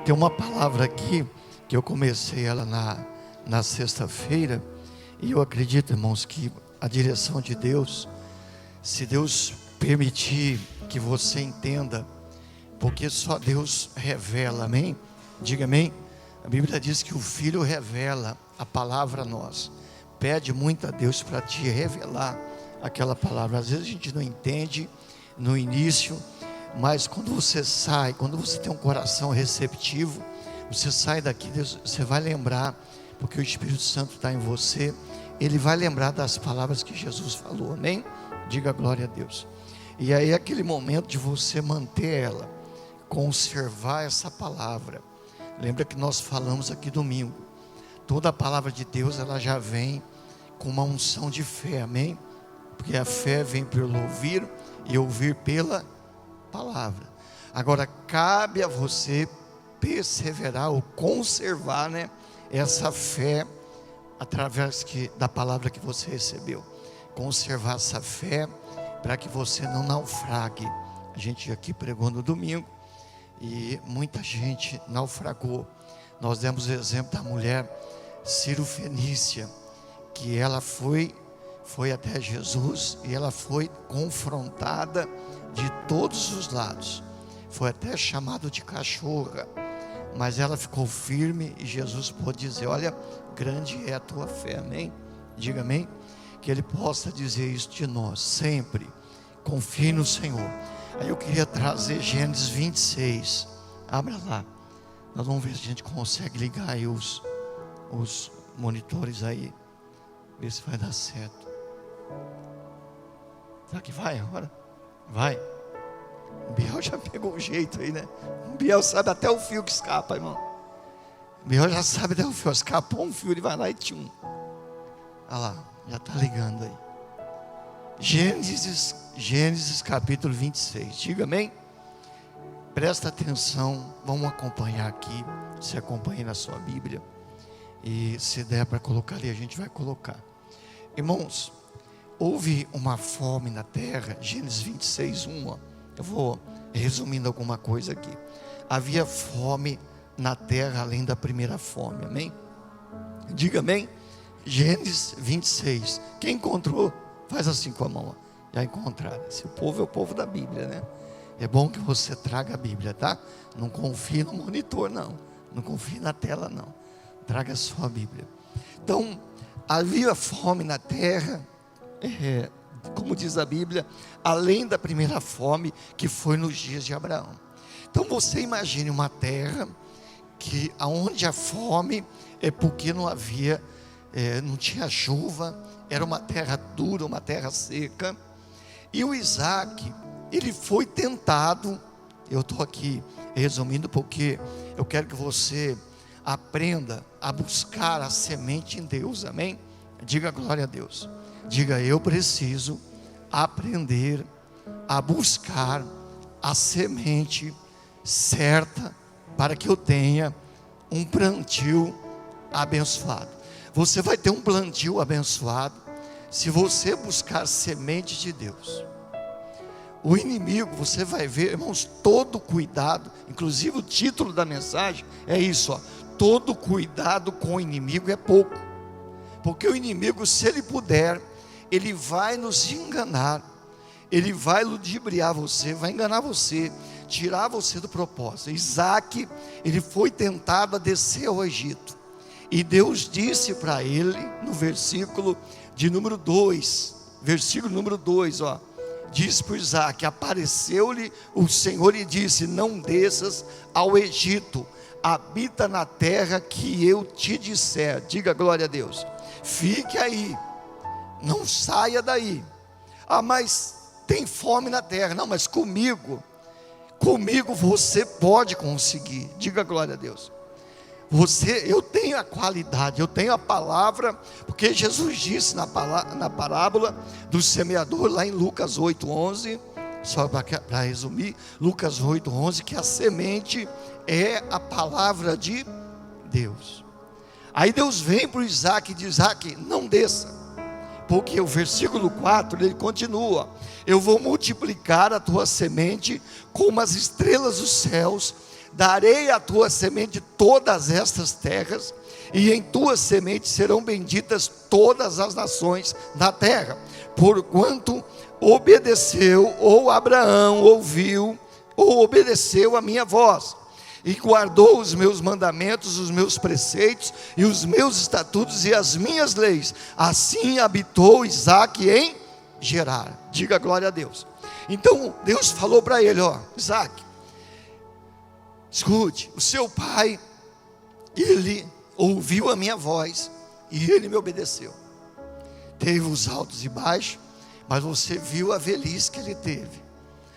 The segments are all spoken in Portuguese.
Tem uma palavra aqui que eu comecei ela na sexta-feira, e eu acredito, irmãos, que a direção de Deus, se Deus permitir que você entenda, porque só Deus revela, amém? Diga amém. A Bíblia diz que o Filho revela a palavra a nós. Pede muito a Deus para te revelar aquela palavra. Às vezes a gente não entende no início, mas quando você sai, quando você tem um coração receptivo, você sai daqui, Deus, você vai lembrar, porque o Espírito Santo está em você, ele vai lembrar das palavras que Jesus falou, amém? Diga glória a Deus. E aí é aquele momento de você manter ela, conservar essa palavra. Lembra que nós falamos aqui domingo, toda a palavra de Deus, ela já vem com uma unção de fé, amém? Porque a fé vem pelo ouvir, e ouvir pela palavra. Agora cabe a você perseverar ou conservar, essa fé através da palavra que você recebeu. Conservar essa fé para que você não naufrague. A gente aqui pregou no domingo e muita gente naufragou. Nós demos o exemplo da mulher Cirofenícia, que ela foi até Jesus e ela foi confrontada de todos os lados, foi até chamado de cachorra, mas ela ficou firme e Jesus pôde dizer: olha, grande é a tua fé, amém? Diga amém. Que Ele possa dizer isso de nós sempre. Confie no Senhor. Aí eu queria trazer Gênesis 26, abra lá, nós vamos ver se a gente consegue ligar aí os monitores aí, ver se vai dar certo. Será que vai agora? Vai. O Biel já pegou o jeito aí, O Biel sabe até o fio que escapa, irmão. O Biel já sabe até o fio. Escapou um fio, ele vai lá e tchum. Olha lá, já está ligando aí. Gênesis capítulo 26. Diga amém. Presta atenção, vamos acompanhar aqui. Se acompanhe na sua Bíblia. E se der para colocar ali, a gente vai colocar. Irmãos, houve uma fome na terra. Gênesis 26, 1. Eu vou resumindo alguma coisa aqui. Havia fome na terra além da primeira fome, amém? Diga amém. Gênesis 26. Quem encontrou, faz assim com a mão. Já encontraram. Esse povo é o povo da Bíblia, É bom que você traga a Bíblia, tá? Não confie no monitor, não. Não confie na tela, não. Traga a sua Bíblia. Então, havia fome na terra, como diz a Bíblia, além da primeira fome que foi nos dias de Abraão. Então você imagine uma terra que aonde a fome é porque não havia, não tinha chuva, era uma terra dura, uma terra seca. E o Isaac, ele foi tentado. Eu estou aqui resumindo porque eu quero que você aprenda a buscar a semente em Deus, amém? Diga glória a Deus. Diga: eu preciso aprender a buscar a semente certa para que eu tenha um plantio abençoado. Você vai ter um plantio abençoado se você buscar semente de Deus. O inimigo, você vai ver, irmãos, todo cuidado, inclusive o título da mensagem é isso, todo cuidado com o inimigo é pouco, porque o inimigo, se ele puder, ele vai nos enganar, ele vai ludibriar você, vai enganar você, tirar você do propósito. Isaac, ele foi tentado a descer ao Egito, e Deus disse para ele, no versículo de número 2, diz para Isaac: apareceu-lhe o Senhor e disse: não desças ao Egito, habita na terra que eu te disser. Diga glória a Deus. Fique aí, não saia daí. Mas tem fome na terra. Não, mas comigo você pode conseguir. Diga glória a Deus. Eu tenho a qualidade, eu tenho a palavra, porque Jesus disse na parábola do semeador, lá em Lucas 8:11, só para resumir, Lucas 8:11, que a semente é a palavra de Deus. Aí Deus vem para o Isaac e diz: Isaac, não desça, porque o versículo 4, ele continua: eu vou multiplicar a tua semente como as estrelas dos céus, darei à tua semente todas estas terras, e em tua semente serão benditas todas as nações da terra, porquanto obedeceu, ou Abraão ouviu, ou obedeceu a minha voz, e guardou os meus mandamentos, os meus preceitos, e os meus estatutos, e as minhas leis. Assim habitou Isaque em Gerar. Diga glória a Deus. Então Deus falou para ele: ó, Isaque, escute, o seu pai, ele ouviu a minha voz, e ele me obedeceu. Teve os altos e baixos, mas você viu a velhice que ele teve,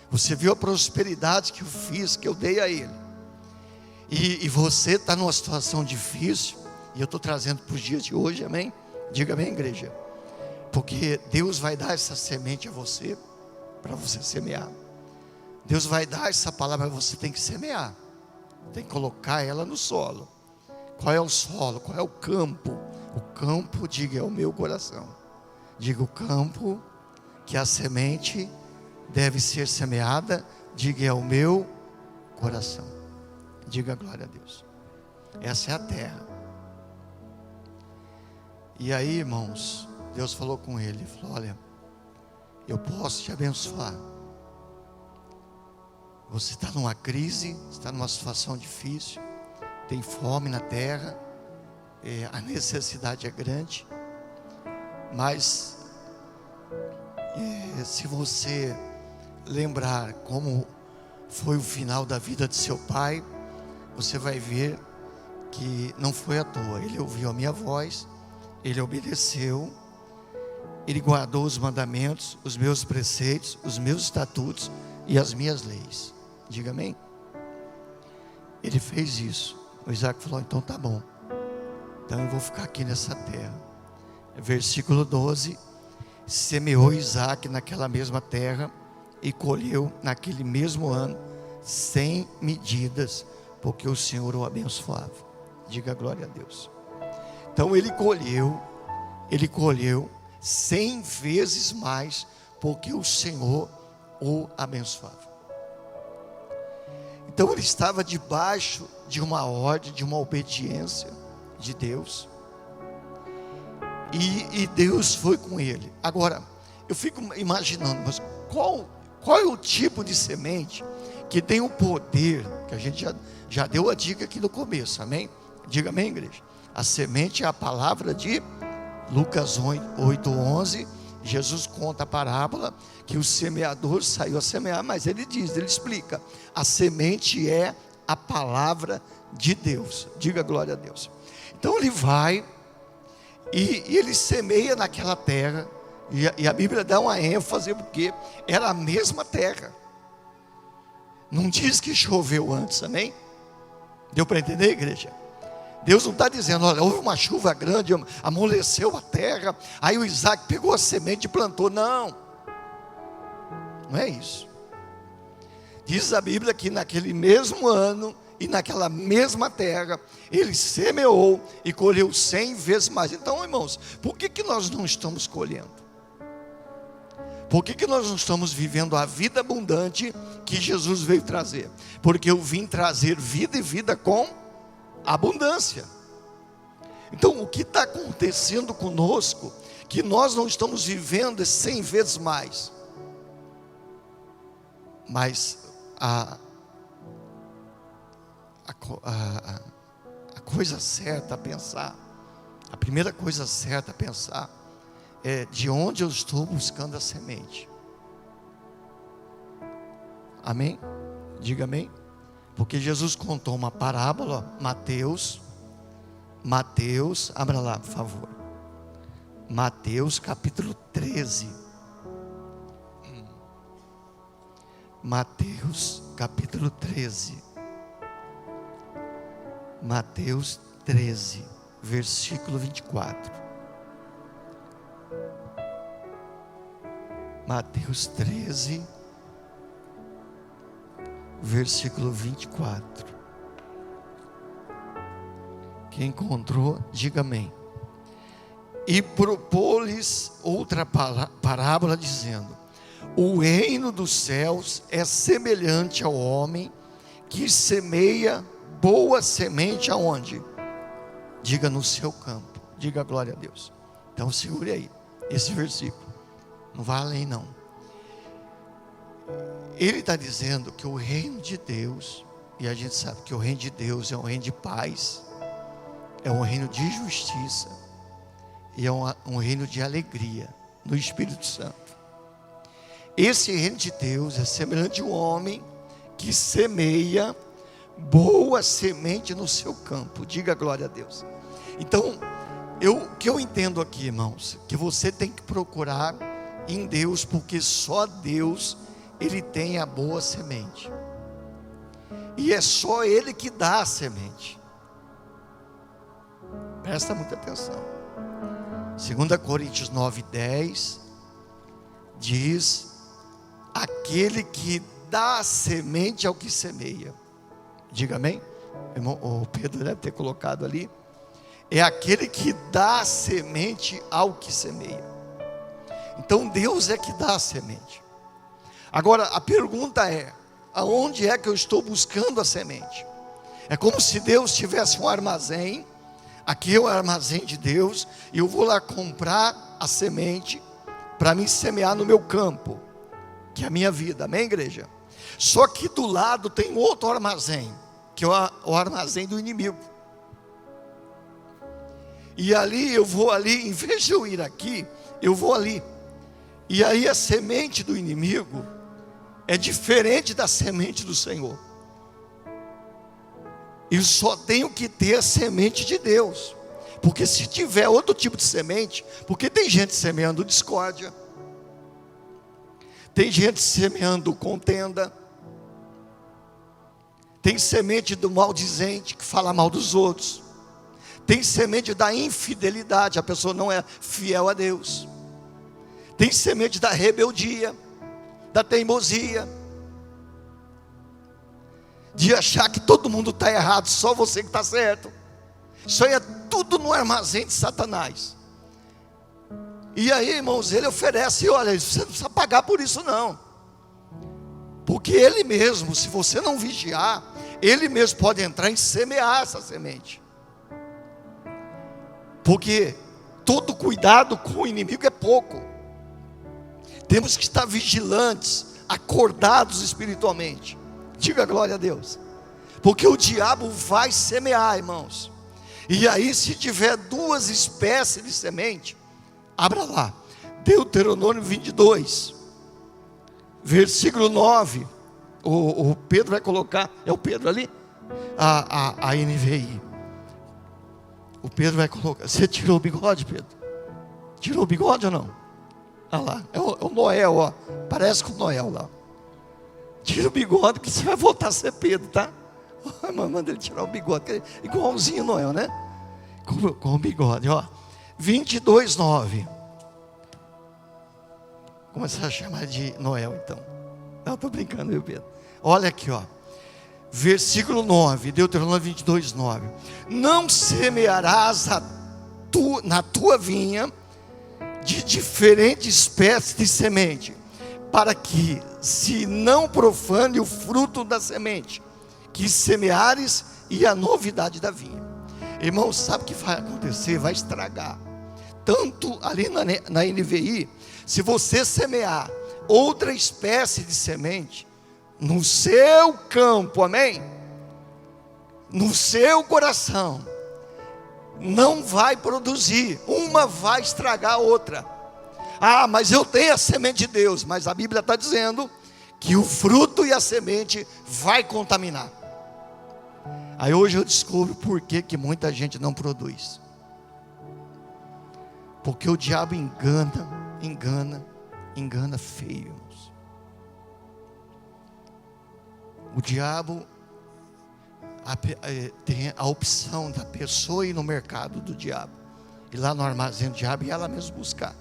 você viu a prosperidade que eu fiz, que eu dei a ele. E você está numa situação difícil, e eu estou trazendo para os dias de hoje, amém? Diga amém, igreja. Porque Deus vai dar essa semente a você, para você semear. Deus vai dar essa palavra, mas você tem que semear, tem que colocar ela no solo. Qual é o solo? Qual é o campo? O campo, diga, é o meu coração. Diga, o campo que a semente deve ser semeada, diga, é o meu coração. Diga glória a Deus. Essa é a terra. E aí, irmãos, Deus falou com ele, falou: olha, eu posso te abençoar. Você está numa crise, está numa situação difícil, tem fome na terra, a necessidade é grande, mas se você lembrar como foi o final da vida de seu pai, você vai ver que não foi à toa. Ele ouviu a minha voz, ele obedeceu, ele guardou os mandamentos, os meus preceitos, os meus estatutos e as minhas leis. Diga amém. Ele fez isso. O Isaque falou: então tá bom, então eu vou ficar aqui nessa terra. Versículo 12: semeou Isaque naquela mesma terra, e colheu naquele mesmo ano 100 medidas, porque o Senhor o abençoava. Diga glória a Deus. Então ele colheu 100 vezes mais, porque o Senhor o abençoava. Então ele estava debaixo de uma ordem, de uma obediência de Deus, e Deus foi com ele. Agora, eu fico imaginando, mas qual é o tipo de semente que tem o poder, que a gente já deu a dica aqui no começo, amém? Diga amém, igreja. A semente é a palavra de Lucas 8:11. Jesus conta a parábola que o semeador saiu a semear, mas ele explica: a semente é a palavra de Deus. Diga glória a Deus. Então ele vai e ele semeia naquela terra, e a Bíblia dá uma ênfase, porque era a mesma terra. Não diz que choveu antes, amém? Deu para entender, igreja? Deus não está dizendo: olha, houve uma chuva grande, amoleceu a terra, aí o Isaque pegou a semente e plantou. Não é isso. Diz a Bíblia que naquele mesmo ano e naquela mesma terra, ele semeou e colheu 100 vezes mais. Então, irmãos, por que nós não estamos colhendo? Por que nós não estamos vivendo a vida abundante que Jesus veio trazer? Porque eu vim trazer vida, e vida com abundância. Então, o que está acontecendo conosco, que nós não estamos vivendo 100 vezes mais? Mas a coisa certa a pensar, a primeira coisa certa a pensar, é de onde eu estou buscando a semente. Amém? Diga amém. Porque Jesus contou uma parábola, Mateus, abra lá, por favor. Mateus capítulo 13. Mateus capítulo 13. Mateus 13, versículo 24. Mateus 13, versículo 24. Quem encontrou, diga amém. E propôs-lhes outra parábola, dizendo: o reino dos céus é semelhante ao homem que semeia boa semente aonde? Diga no seu campo. Diga glória a Deus. Então segure aí esse versículo. Não vai além não. Ele está dizendo que o reino de Deus, e a gente sabe que o reino de Deus é um reino de paz, é um reino de justiça, e é um reino de alegria no Espírito Santo. Esse reino de Deus é semelhante a um homem que semeia boa semente no seu campo. Diga glória a Deus. Então, o que eu entendo aqui, irmãos, que você tem que procurar em Deus, porque só Deus, Ele tem a boa semente, e é só Ele que dá a semente. Presta muita atenção. 2 Coríntios 9:10 diz: aquele que dá a semente ao que semeia. Diga amém. Irmão, o Pedro deve ter colocado ali. É aquele que dá a semente ao que semeia. Então Deus é que dá a semente. Agora a pergunta é: aonde é que eu estou buscando a semente? É como se Deus tivesse um armazém. Aqui é o armazém de Deus, e eu vou lá comprar a semente para me semear no meu campo, que é a minha vida, amém, igreja? Só que do lado tem outro armazém, que é o armazém do inimigo. E ali eu vou ali, em vez de eu ir aqui, eu vou ali. E aí a semente do inimigo é diferente da semente do Senhor. Eu só tenho que ter a semente de Deus. Porque se tiver outro tipo de semente, porque tem gente semeando discórdia, tem gente semeando contenda, tem semente do maldizente que fala mal dos outros, tem semente da infidelidade, a pessoa não é fiel a Deus, tem semente da rebeldia, da teimosia, de achar que todo mundo está errado, só você que está certo. Isso aí é tudo no armazém de Satanás. E aí, irmãos, ele oferece: olha, você não precisa pagar por isso não, porque ele mesmo, se você não vigiar, ele mesmo pode entrar e semear essa semente. Porque todo cuidado com o inimigo é pouco. Temos que estar vigilantes, acordados espiritualmente. Diga glória a Deus. Porque o diabo vai semear, irmãos. E aí, se tiver duas espécies de semente, abra lá, Deuteronômio 22, versículo 9. O Pedro vai colocar, é o Pedro ali? A NVI. O Pedro vai colocar. Você tirou o bigode, Pedro? Tirou o bigode ou não? Olha lá, é o Noel, ó. Parece com o Noel lá. Tira o bigode que você vai voltar a ser Pedro, tá? Manda ele tirar o bigode, igualzinho o Noel, né? Com o bigode, ó. 22:9. Começar a chamar de Noel, então. Não, estou brincando, viu, Pedro? Olha aqui, ó. Versículo 9, Deuteronômio 22:9. Não semearás na tua vinha de diferentes espécies de semente, para que se não profane o fruto da semente que semeares e a novidade da vinha. Irmãos, sabe o que vai acontecer? Vai estragar. Tanto ali na NVI, se você semear outra espécie de semente no seu campo, amém? No seu coração, não vai produzir, uma vai estragar a outra. Ah, mas eu tenho a semente de Deus. Mas a Bíblia está dizendo que o fruto e a semente vai contaminar. Aí hoje eu descubro por que muita gente não produz. Porque o diabo engana feio, irmãos. O diabo tem a opção da pessoa ir no mercado do diabo, ir lá no armazém do diabo e ela mesma buscar.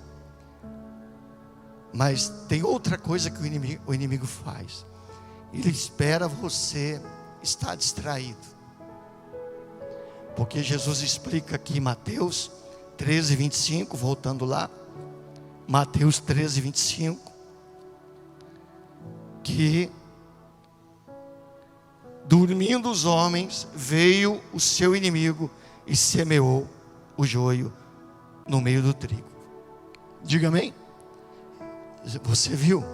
Mas tem outra coisa que o inimigo faz. Ele espera você estar distraído. Porque Jesus explica aqui em Mateus 13:25, voltando lá, Mateus 13:25, que Dormindo os homens, veio o seu inimigo e semeou o joio no meio do trigo. Diga amém. Você viu?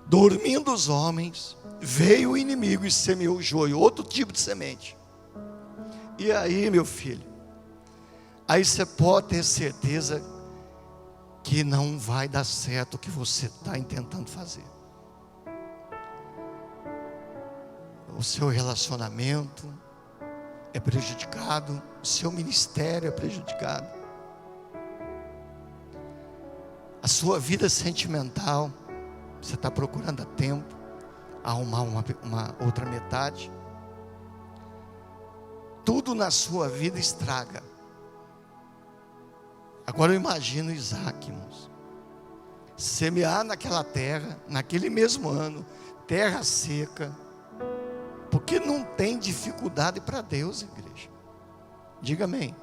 Dormindo os homens, veio o inimigo e semeou o joio, outro tipo de semente. E aí, meu filho, aí você pode ter certeza que não vai dar certo o que você está tentando fazer. O seu relacionamento é prejudicado, o seu ministério é prejudicado, a sua vida sentimental, você está procurando há tempo arrumar uma outra metade. Tudo na sua vida estraga. Agora eu imagino Isaac, irmãos, semear naquela terra, naquele mesmo ano, terra seca, porque não tem dificuldade para Deus, igreja. Diga amém.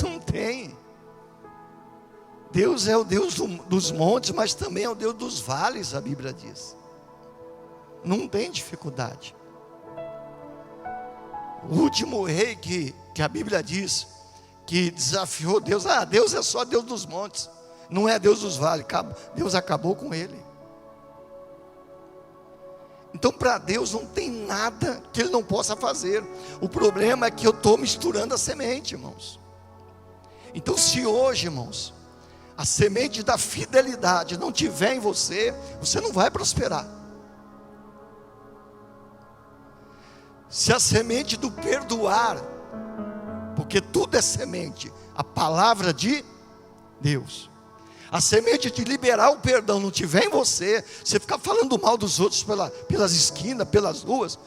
Não tem. Deus é o Deus dos montes, mas também é o Deus dos vales, a Bíblia diz. Não tem dificuldade. O último rei que a Bíblia diz que desafiou Deus, Deus é só Deus dos montes, não é Deus dos vales. Deus acabou com ele. Então para Deus não tem nada que Ele não possa fazer. O problema é que eu estou misturando a semente, irmãos. Então se hoje, irmãos, a semente da fidelidade não tiver em você, você não vai prosperar. Se a semente do perdoar, porque tudo é semente, a palavra de Deus, a semente de liberar o perdão não tiver em você, você ficar falando mal dos outros pelas esquinas, pelas ruas,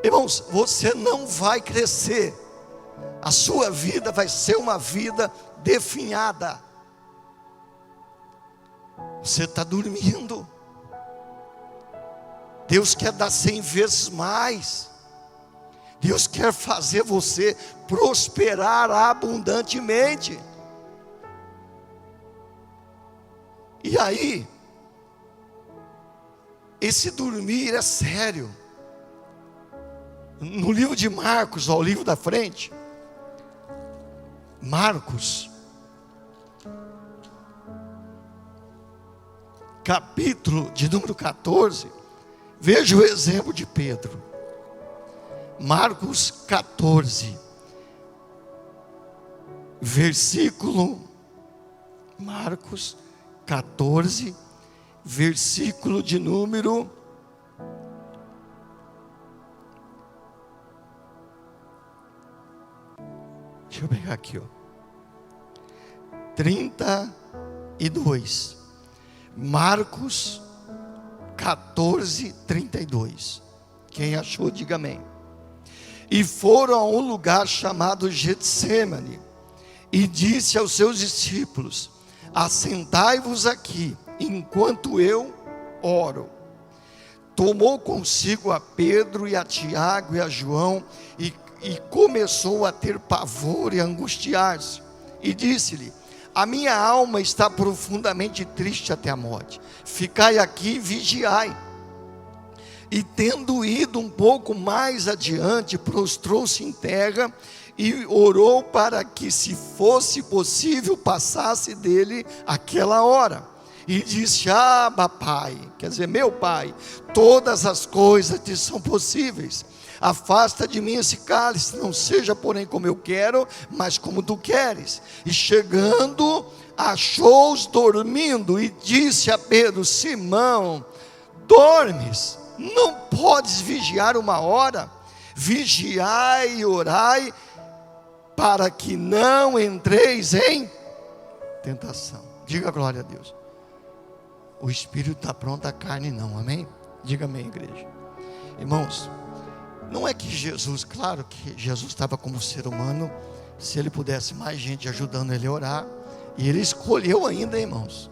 irmãos, você não vai crescer. A sua vida vai ser uma vida definhada. Você está dormindo. Deus quer dar 100 vezes mais. Deus quer fazer você prosperar abundantemente. E aí, esse dormir é sério. No livro de Marcos, o livro da frente, Marcos, capítulo de número 14, veja o exemplo de Pedro. Marcos 14, Marcos 14, versículo de número 32. Marcos 14, 32. Quem achou, diga amém. E foram a um lugar chamado Getsêmani, e disse aos seus discípulos: assentai-vos aqui, enquanto eu oro. Tomou consigo a Pedro e a Tiago e a João, e começou a ter pavor e a angustiar-se, e disse-lhe: a minha alma está profundamente triste até a morte, ficai aqui e vigiai. E tendo ido um pouco mais adiante, prostrou-se em terra e orou para que, se fosse possível, passasse dele aquela hora. E disse: Abba, Pai, quer dizer, meu Pai, todas as coisas te são possíveis. Afasta de mim esse cálice, não seja porém como eu quero, mas como tu queres. E chegando, achou-os dormindo, e disse a Pedro: Simão, dormes? Não podes vigiar uma hora? Vigiai e orai, para que não entreis em tentação. Diga glória a Deus. O espírito está pronto, a carne não, amém? Diga amém, igreja. Irmãos, não é que Jesus, claro que Jesus estava como ser humano, se ele pudesse mais gente ajudando ele a orar, e ele escolheu ainda, irmãos,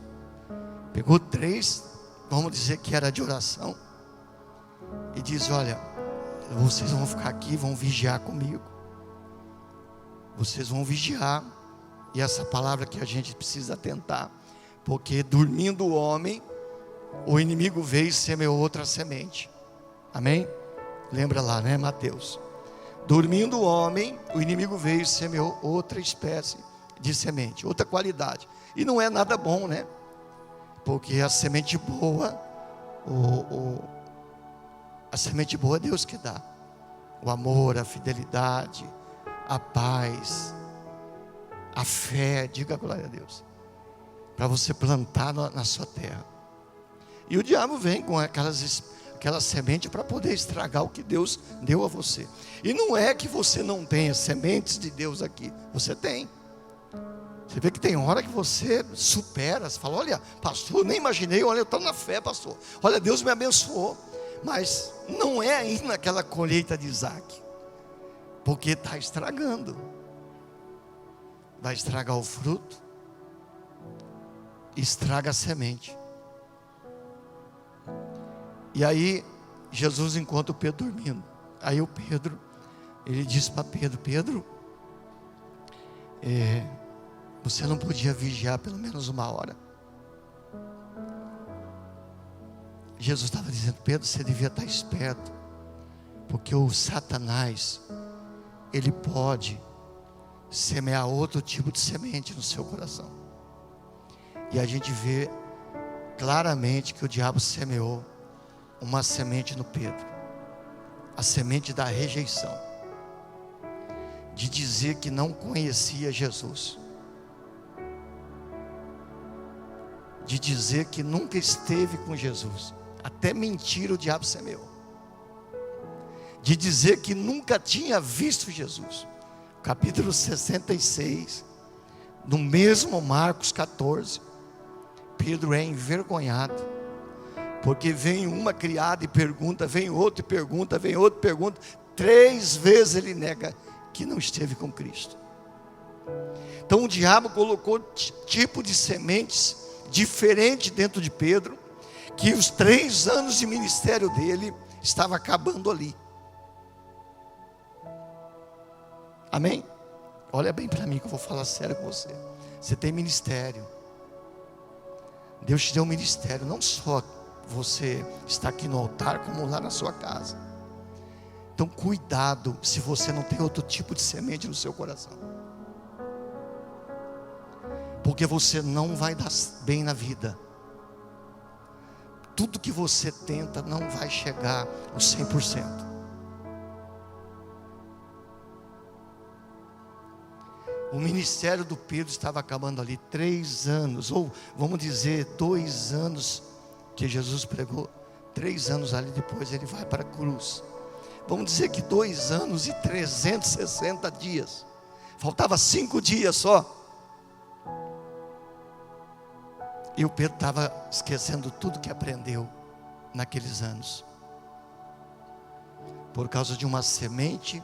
pegou 3, vamos dizer que era de oração, e diz: olha, vocês vão ficar aqui, vão vigiar comigo, vocês vão vigiar. E essa palavra que a gente precisa atentar, porque dormindo o homem, o inimigo veio e semeou outra semente. Amém? Lembra lá, né, Mateus? Dormindo o homem, o inimigo veio e semeou outra espécie de semente, outra qualidade. E não é nada bom, né? Porque a semente boa, a semente boa é Deus que dá. O amor, a fidelidade, a paz, a fé, diga glória a Deus, para você plantar na sua terra. E o diabo vem com aquela semente para poder estragar o que Deus deu a você. E não é que você não tenha sementes de Deus aqui, você tem. Você vê que tem hora que você supera, você fala: olha, pastor, nem imaginei, olha, eu estou na fé, pastor, olha, Deus me abençoou. Mas não é ainda aquela colheita de Isaac, porque está estragando. Vai estragar o fruto, estraga a semente. E aí Jesus encontra o Pedro dormindo. Aí o Pedro, ele disse para Pedro: Pedro, você não podia vigiar pelo menos 1 hora? Jesus estava dizendo: Pedro, você devia estar esperto, porque o Satanás, ele pode semear outro tipo de semente no seu coração. E a gente vê claramente que o diabo semeou uma semente no Pedro, a semente da rejeição, de dizer que não conhecia Jesus, de dizer que nunca esteve com Jesus. Até mentira o diabo semeou, de dizer que nunca tinha visto Jesus. Capítulo 66, no mesmo Marcos 14, Pedro é envergonhado, porque vem uma criada e pergunta, vem outro e pergunta, vem outro e pergunta. 3 vezes ele nega que não esteve com Cristo. Então o diabo colocou tipo de sementes diferente dentro de Pedro, que os 3 anos de ministério dele estava acabando ali. Amém? Olha bem para mim que eu vou falar sério com você. Você tem ministério. Deus te deu um ministério. Não só você está aqui no altar, como lá na sua casa. Então cuidado se você não tem outro tipo de semente no seu coração, porque você não vai dar bem na vida. Tudo que você tenta não vai chegar no 100%. O ministério do Pedro estava acabando ali. 3 anos, ou vamos dizer 2 anos que Jesus pregou. 3 anos ali depois ele vai para a cruz. Vamos dizer que 2 anos e 360 dias. Faltava 5 dias só. E o Pedro estava esquecendo tudo que aprendeu naqueles anos, por causa de uma semente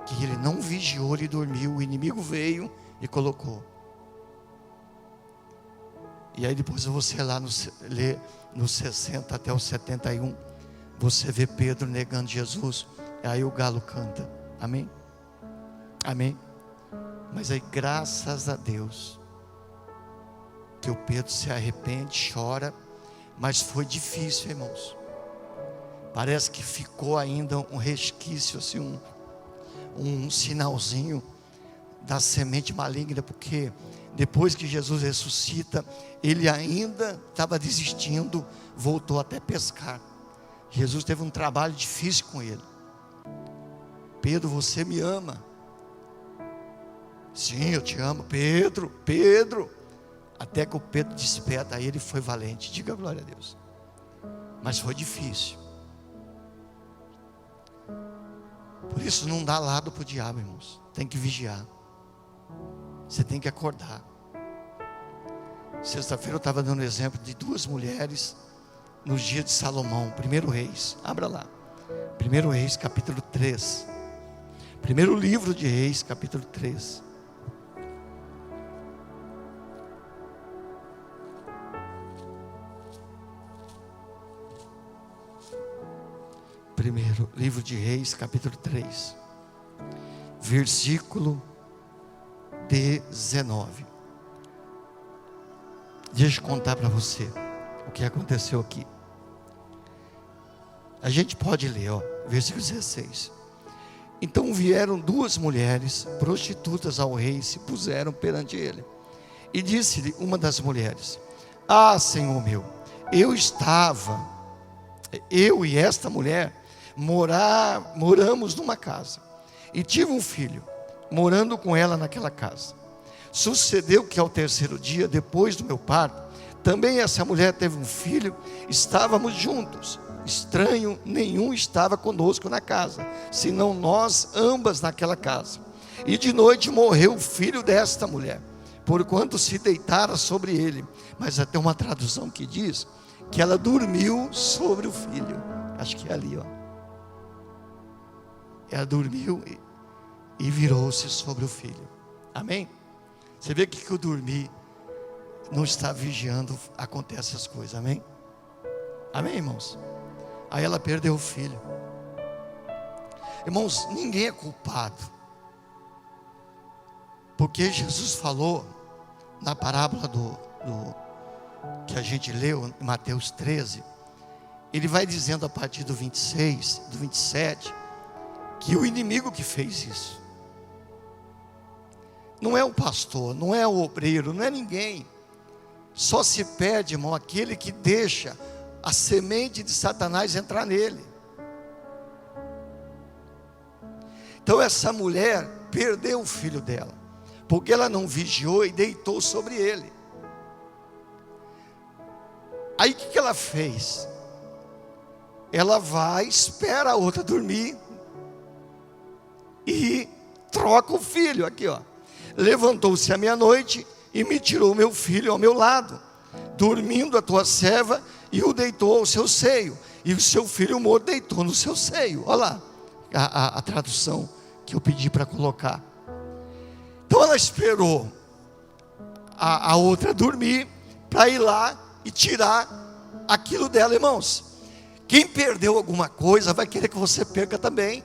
que ele não vigiou, ele dormiu. O inimigo veio e colocou. E aí depois você lá lê nos 60 até os 71, você vê Pedro negando Jesus. Aí o galo canta. Amém? Amém? Mas aí graças a Deus que o Pedro se arrepende, chora. Mas foi difícil, irmãos. Parece que ficou ainda um resquício, assim, um sinalzinho da semente maligna, porque depois que Jesus ressuscita, ele ainda estava desistindo, voltou até pescar. Jesus teve um trabalho difícil com ele. Pedro, você me ama? Sim, eu te amo. Pedro, Pedro. Até que o Pedro desperta, aí ele foi valente. Diga glória a Deus. Mas foi difícil. Por isso não dá lado para o diabo, irmãos. Tem que vigiar. Você tem que acordar. Sexta-feira eu estava dando exemplo de 2 mulheres nos dias de Salomão. 1 Reis, abra lá. 1 Reis capítulo 3. Primeiro livro de Reis, capítulo 3. Primeiro livro de Reis, capítulo 3, versículo 19. Deixa eu contar para você o que aconteceu aqui. A gente pode ler, versículo 16. Então vieram 2 mulheres prostitutas ao rei e se puseram perante ele. E disse-lhe uma das mulheres: Ah, Senhor meu, eu e esta mulher moramos numa casa, e tive um filho, morando com ela naquela casa. Sucedeu que ao 3º dia, depois do meu parto, também essa mulher teve um filho. Estávamos juntos, estranho nenhum estava conosco na casa, senão nós ambas naquela casa. E de noite morreu o filho desta mulher, porquanto se deitara sobre ele. Mas até uma tradução que diz que ela dormiu sobre o filho. Acho que é ali, Ela dormiu e virou-se sobre o filho. Amém? Você vê que o dormir não está vigiando, acontece essas coisas. Amém? Amém, irmãos? Aí ela perdeu o filho. Irmãos, ninguém é culpado, porque Jesus falou na parábola que a gente leu em Mateus 13. Ele vai dizendo a partir do 26, do 27, que o inimigo que fez isso não é o pastor, não é o obreiro, não é ninguém. Só se perde, irmão, aquele que deixa a semente de Satanás entrar nele. Então essa mulher perdeu o filho dela, porque ela não vigiou e deitou sobre ele. Aí o que ela fez? Ela vai, espera a outra dormir e troca o filho. Aqui, levantou-se à meia-noite e me tirou meu filho ao meu lado, dormindo a tua serva, e o deitou ao seu seio, e o seu filho morto deitou no seu seio. Olha lá a tradução que eu pedi para colocar. Então ela esperou a outra dormir para ir lá e tirar aquilo dela. Irmãos, quem perdeu alguma coisa vai querer que você perca também,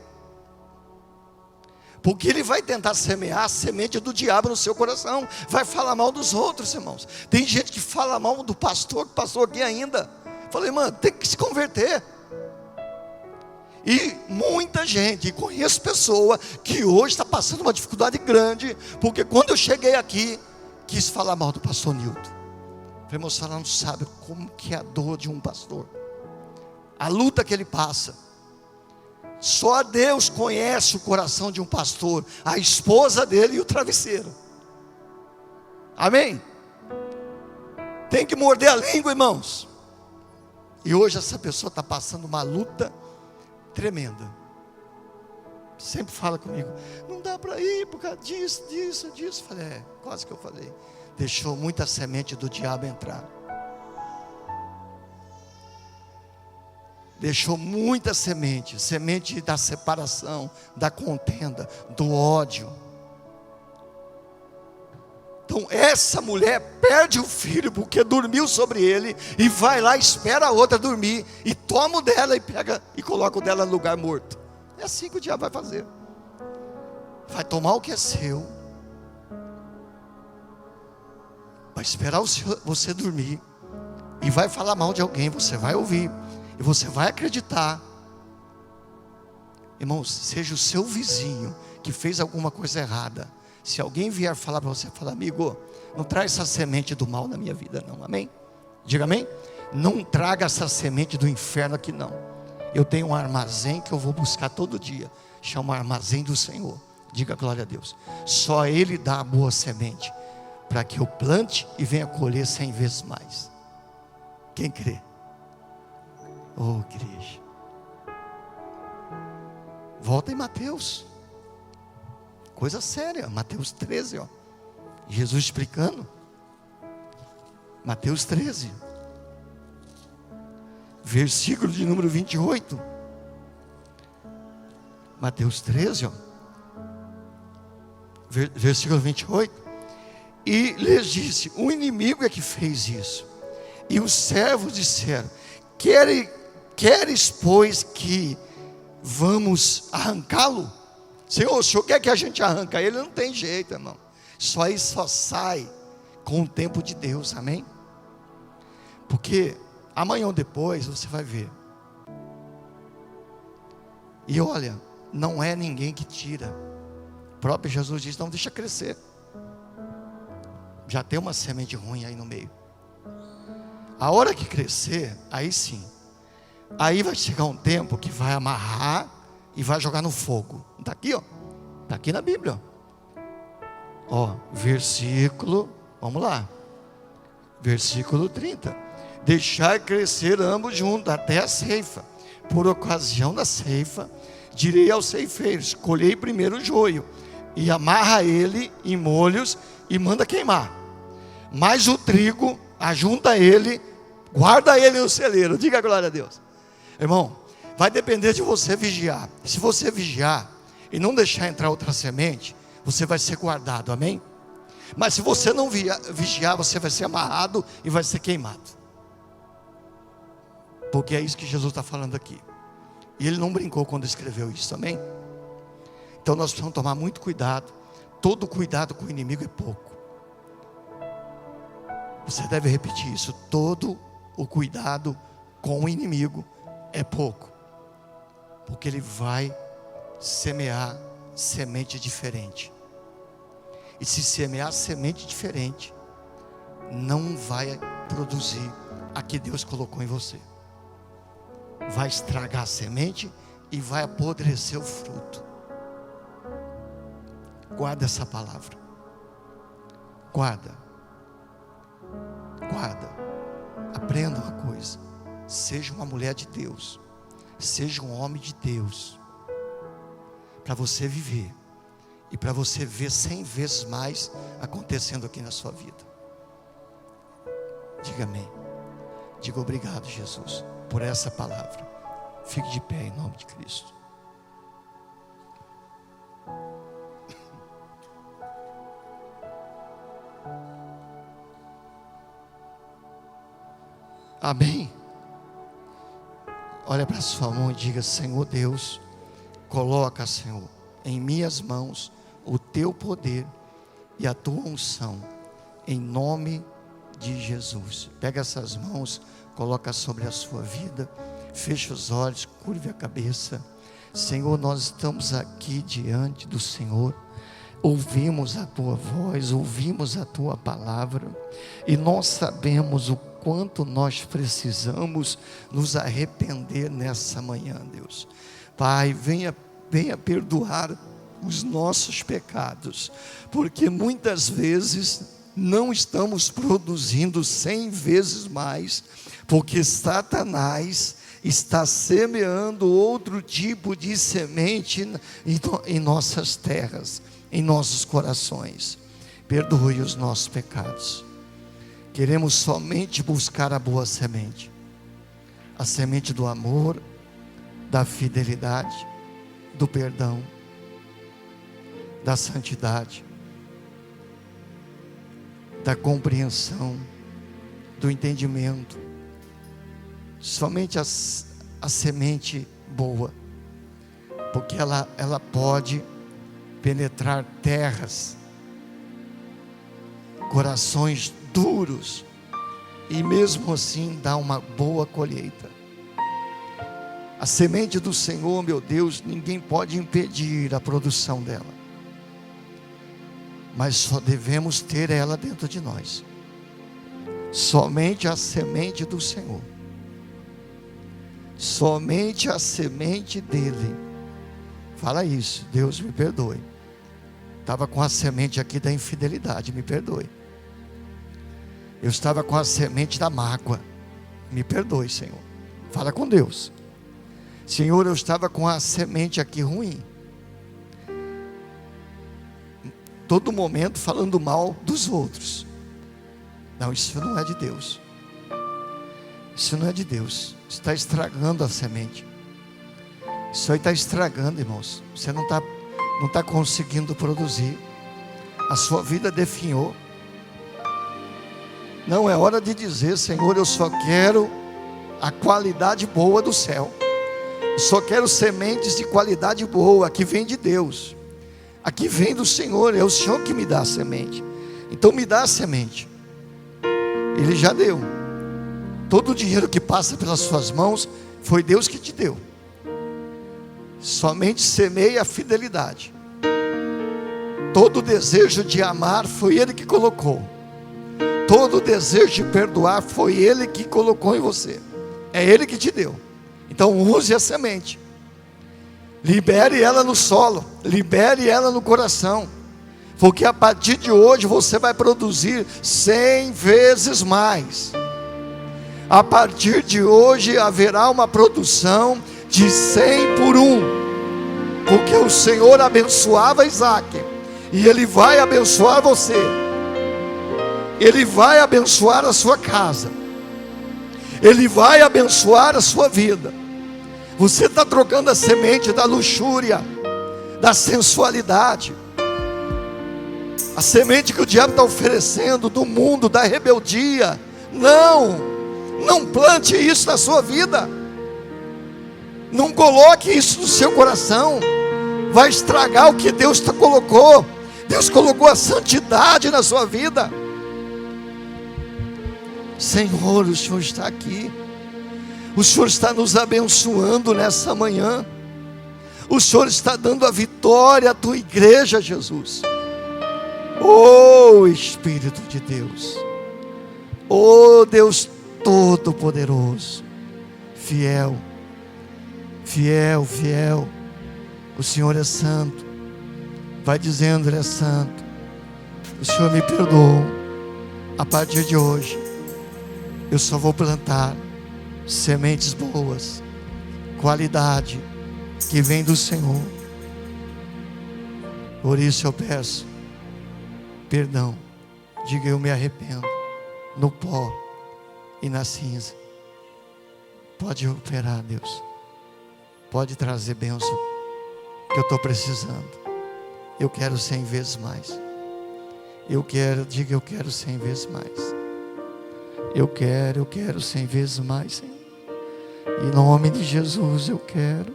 porque ele vai tentar semear a semente do diabo no seu coração, vai falar mal dos outros, irmãos. Tem gente que fala mal do pastor, que passou aqui ainda. Falei, mano, tem que se converter. E muita gente, conheço pessoa que hoje está passando uma dificuldade grande, porque quando eu cheguei aqui, quis falar mal do pastor Nilton. Falei, moço, ela não sabe como que é a dor de um pastor, a luta que ele passa. Só Deus conhece o coração de um pastor, a esposa dele e o travesseiro. Amém? Tem que morder a língua, irmãos. E hoje essa pessoa está passando uma luta tremenda. Sempre fala comigo, não dá para ir por causa disso. Falei, quase que eu falei. Deixou muita semente do diabo entrar. Deixou muita semente da separação, da contenda, do ódio. Então essa mulher perde o filho porque dormiu sobre ele, e vai lá, espera a outra dormir, e toma o dela e pega e coloca o dela no lugar morto. É assim que o diabo vai fazer. Vai tomar o que é seu, vai esperar você dormir, e vai falar mal de alguém. Você vai ouvir e você vai acreditar. Irmãos, seja o seu vizinho que fez alguma coisa errada, se alguém vier falar para você, fala, amigo, não traz essa semente do mal na minha vida não, amém? Diga amém? Não traga essa semente do inferno aqui não. Eu tenho um armazém que eu vou buscar todo dia, chama Armazém do Senhor. Diga glória a Deus. Só Ele dá a boa semente, para que eu plante e venha colher 100 vezes mais. Quem crê? Oh, igreja. Volta em Mateus. Coisa séria, Mateus 13, Jesus explicando. Mateus 13, versículo de número 28. Mateus 13, versículo 28. E lhes disse: o inimigo é que fez isso. E os servos disseram: queres, pois, que vamos arrancá-lo? Senhor, o Senhor quer que a gente arranque ele? Não tem jeito, irmão. Isso só sai com o tempo de Deus, amém? Porque amanhã ou depois você vai ver E olha, não é ninguém que tira. O próprio Jesus diz: não, deixa crescer. Já tem uma semente ruim aí no meio. A hora que crescer, aí sim. Aí vai chegar um tempo que vai amarrar e vai jogar no fogo. Está aqui, ó. Está aqui na Bíblia. Ó, versículo, vamos lá. Versículo 30. Deixar crescer ambos juntos até a ceifa. Por ocasião da ceifa, direi aos ceifeiros: colhei primeiro o joio, e amarra ele em molhos e manda queimar. Mas o trigo, ajunta ele, guarda ele no celeiro. Diga glória a Deus. Irmão, vai depender de você vigiar. Se você vigiar e não deixar entrar outra semente, você vai ser guardado, amém? Mas se você não vigiar, você vai ser amarrado e vai ser queimado. Porque é isso que Jesus está falando aqui. E ele não brincou quando escreveu isso, amém? Então nós precisamos tomar muito cuidado. Todo cuidado com o inimigo é pouco. Você deve repetir isso: todo o cuidado com o inimigo é pouco. Porque ele vai semear semente diferente. E se semear semente diferente, não vai produzir a que Deus colocou em você. Vai estragar a semente e vai apodrecer o fruto. Guarda essa palavra. Guarda. Aprenda uma coisa: seja uma mulher de Deus, seja um homem de Deus, para você viver e para você ver 100 vezes mais acontecendo aqui na sua vida. Diga amém. Diga obrigado, Jesus, por essa palavra. Fique de pé em nome de Cristo. Amém. Olha para a sua mão e diga: Senhor Deus, coloca, Senhor, em minhas mãos o teu poder e a tua unção, em nome de Jesus. Pega essas mãos, coloca sobre a sua vida, fecha os olhos, curve a cabeça. Senhor, nós estamos aqui diante do Senhor, ouvimos a tua voz, ouvimos a tua palavra, e nós sabemos o quanto nós precisamos nos arrepender nessa manhã, Deus. Pai, venha perdoar os nossos pecados, porque muitas vezes não estamos produzindo 100 vezes mais, porque Satanás está semeando outro tipo de semente em nossas terras, em nossos corações. Perdoe os nossos pecados. Queremos somente buscar a boa semente, a semente do amor, da fidelidade, do perdão, da santidade, da compreensão, do entendimento. Somente a semente boa, porque ela pode penetrar terras, corações duros, e mesmo assim dar uma boa colheita. A semente do Senhor, meu Deus, ninguém pode impedir a produção dela, mas só devemos ter ela dentro de nós. Somente a semente do Senhor, somente a semente dele. Fala isso: Deus me perdoe, estava com a semente aqui da infidelidade, me perdoe. Eu estava com a semente da mágoa, me perdoe, Senhor. Fala com Deus: Senhor, eu estava com a semente aqui ruim, todo momento falando mal dos outros. Não, isso não é de Deus. Isso não é de Deus. Está estragando a semente. Isso aí está estragando, irmãos. Você não está conseguindo produzir. A sua vida definhou. Não, é hora de dizer: Senhor, eu só quero a qualidade boa do céu. Eu só quero sementes de qualidade boa, que vem de Deus. Aqui vem do Senhor, é o Senhor que me dá a semente. Então me dá a semente. Ele já deu. Todo o dinheiro que passa pelas suas mãos, foi Deus que te deu. somente semeia a fidelidade. Todo o desejo de amar foi Ele que colocou. Todo o desejo de perdoar foi Ele que colocou em você. É Ele que te deu. Então use a semente. Libere ela no solo. Libere ela no coração. Porque a partir de hoje você vai produzir 100 vezes mais. A partir de hoje haverá uma produção de 100 por 1. Porque o Senhor abençoava Isaac. E Ele vai abençoar você. Ele vai abençoar a sua casa. Ele vai abençoar a sua vida. Você está trocando a semente da luxúria, da sensualidade, a semente que o diabo está oferecendo do mundo, da rebeldia. Não plante isso na sua vida. Não coloque isso no seu coração. Vai estragar o que Deus colocou. Deus colocou a santidade na sua vida. Senhor, o Senhor está aqui. O Senhor está nos abençoando nessa manhã. O Senhor está dando a vitória à tua igreja, Jesus. Oh Espírito de Deus, oh Deus Todo-Poderoso, fiel, fiel, fiel. O Senhor é santo. Vai dizendo: Ele é santo. O Senhor me perdoou. A partir de hoje eu só vou plantar sementes boas, qualidade, que vem do Senhor. Por isso eu peço perdão. Diga: eu me arrependo, no pó e na cinza. Pode operar, Deus. Pode trazer bênção, que eu estou precisando. Eu quero 100 vezes mais. Eu quero, diga: eu quero 100 vezes mais. Eu quero 100 vezes mais, Senhor. Em nome de Jesus eu quero.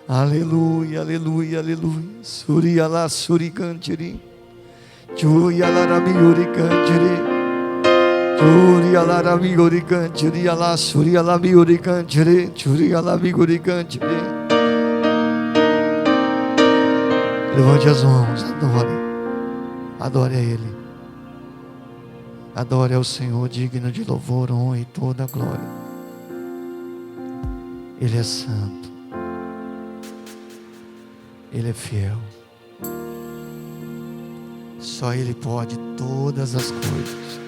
Aleluia, aleluia, aleluia. Suria lá, suricantiri. Juria lá, rabiuricantiri. Juria lá, rabiuricantiri. Lá, suria lá, biuricantiri. Juria lá, biuricantiri. Levante as mãos, adore. Adore a Ele. Adore ao Senhor, digno de louvor, honra e toda a glória. Ele é santo. Ele é fiel. Só Ele pode todas as coisas.